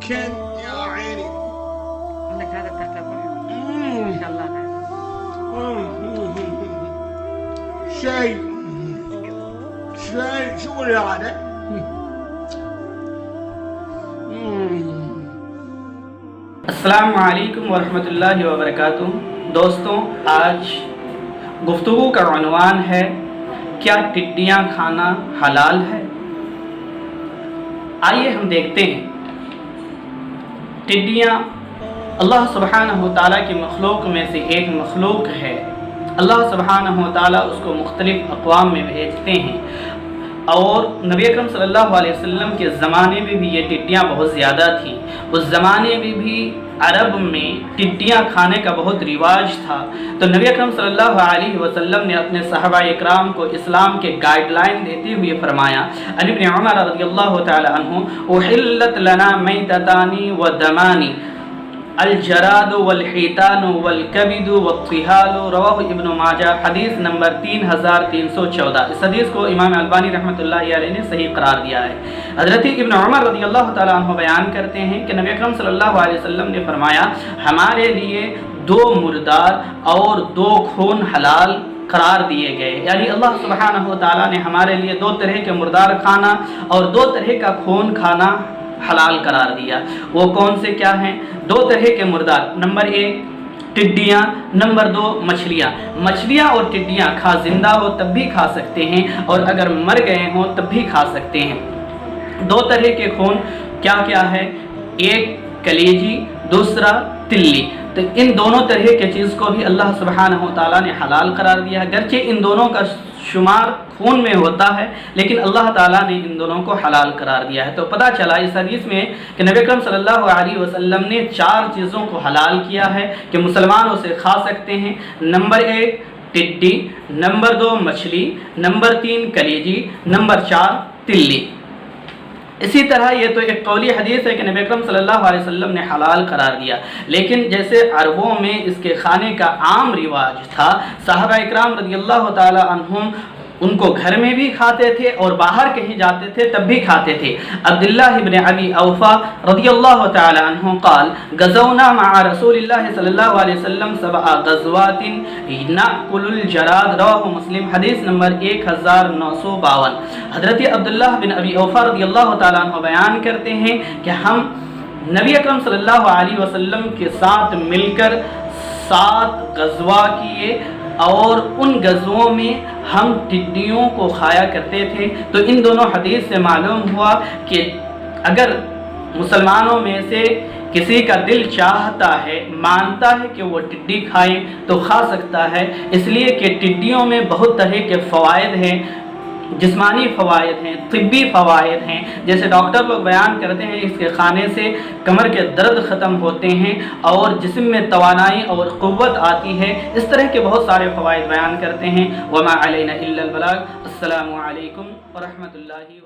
كان يا عيني. عندك هذا تحت الرحم ان شاء الله. شاي شو اللي هذا؟ السلام علیکم ورحمۃ اللہ وبرکاتہ۔ دوستوں، آج گفتگو کا عنوان ہے کیا ٹڈیاں کھانا حلال ہے؟ آئیے ہم دیکھتے ہیں۔ ٹڈیاں اللہ سبحانہ و تعالیٰ کی مخلوق میں سے ایک مخلوق ہے۔ اللہ سبحانہ و تعالیٰ اس کو مختلف اقوام میں بھیجتے ہیں، اور نبی اکرم صلی اللہ علیہ وسلم کے زمانے میں بھی یہ ٹڈیاں بہت زیادہ تھیں۔ اس زمانے میں بھی عرب میں ٹڈیاں کھانے کا بہت رواج تھا، تو نبی اکرم صلی اللہ علیہ وسلم نے اپنے صحابہ اکرام کو اسلام کے گائیڈ لائن دیتے ہوئے فرمایا، عن ابن عمر رضی اللہ تعالی عنہ، احلت لنا میتتان ودمان، الجراد والحیتان والکبد والطحال، رواہ ابن ماجہ، حدیث نمبر 3314۔ اس حدیث کو امام البانی رحمۃ اللہ علیہ نے صحیح قرار دیا ہے۔ حضرت ابن عمر رضی اللہ تعالیٰ عنہ بیان کرتے ہیں کہ نبی اکرم صلی اللہ علیہ وسلم نے فرمایا، ہمارے لیے 2 مردار اور 2 خون حلال قرار دیے گئے، یعنی اللہ سبحانہ و تعالیٰ نے ہمارے لیے 2 طرح کے مردار کھانا اور 2 طرح کا خون کھانا حلال قرار دیا۔ وہ کون سے کیا ہیں؟ 2 طرح کے مردار، نمبر 1 ٹڈیاں، نمبر 2 مچھلیاں۔ مچھلیاں اور ٹڈیاں زندہ ہو تب بھی کھا سکتے ہیں، اور اگر مر گئے ہوں تب بھی کھا سکتے ہیں۔ 2 طرح کے خون کیا کیا ہے؟ ایک کلیجی، دوسرا تلی۔ تو ان دونوں طرح کے چیز کو بھی اللہ سبحانہ و تعالیٰ نے حلال قرار دیا، گرچہ ان دونوں کا شمار خون میں ہوتا ہے، لیکن اللہ تعالیٰ نے ان دونوں کو حلال قرار دیا ہے۔ تو پتہ چلا اس حدیث میں کہ نبی اکرم صلی اللہ علیہ وسلم نے 4 چیزوں کو حلال کیا ہے کہ مسلمان اسے کھا سکتے ہیں۔ نمبر 1 ٹڈی، نمبر 2 مچھلی، نمبر 3 کلیجی، نمبر 4 تلی۔ اسی طرح یہ تو ایک قولی حدیث ہے کہ نبی اکرم صلی اللہ علیہ وسلم نے حلال قرار دیا، لیکن جیسے عربوں میں اس کے کھانے کا عام رواج تھا، صحابہ اکرام رضی اللہ تعالی عنہم ان کو گھر میں بھی کھاتے تھے اور باہر کہیں جاتے تھے تب بھی کھاتے تھے۔ عبداللہ ابن ابی اوفا رضی اللہ تعالی عنہ قال غزونا مع رسول اللہ صلی اللہ علیہ وسلم 7 غزوات نأکل الجراد، رواہ مسلم، حدیث نمبر 1952۔ حضرت عبداللہ بن ابی اوفا رضی اللہ تعالی عنہ بیان کرتے ہیں کہ ہم نبی اکرم صلی اللہ علیہ وسلم کے ساتھ مل کر 7 غزوہ کیے، اور ان غزووں میں ہم ٹڈیوں کو کھایا کرتے تھے۔ تو ان دونوں حدیث سے معلوم ہوا کہ اگر مسلمانوں میں سے کسی کا دل چاہتا ہے، مانتا ہے کہ وہ ٹڈی کھائیں تو کھا سکتا ہے، اس لیے کہ ٹڈیوں میں بہت طرح کے فوائد ہیں، جسمانی فوائد ہیں، طبی فوائد ہیں، جیسے ڈاکٹر لوگ بیان کرتے ہیں اس کے کھانے سے کمر کے درد ختم ہوتے ہیں اور جسم میں توانائی اور قوت آتی ہے، اس طرح کے بہت سارے فوائد بیان کرتے ہیں۔ وما علینا الا البلاغ۔ السلام علیکم ورحمۃ اللہ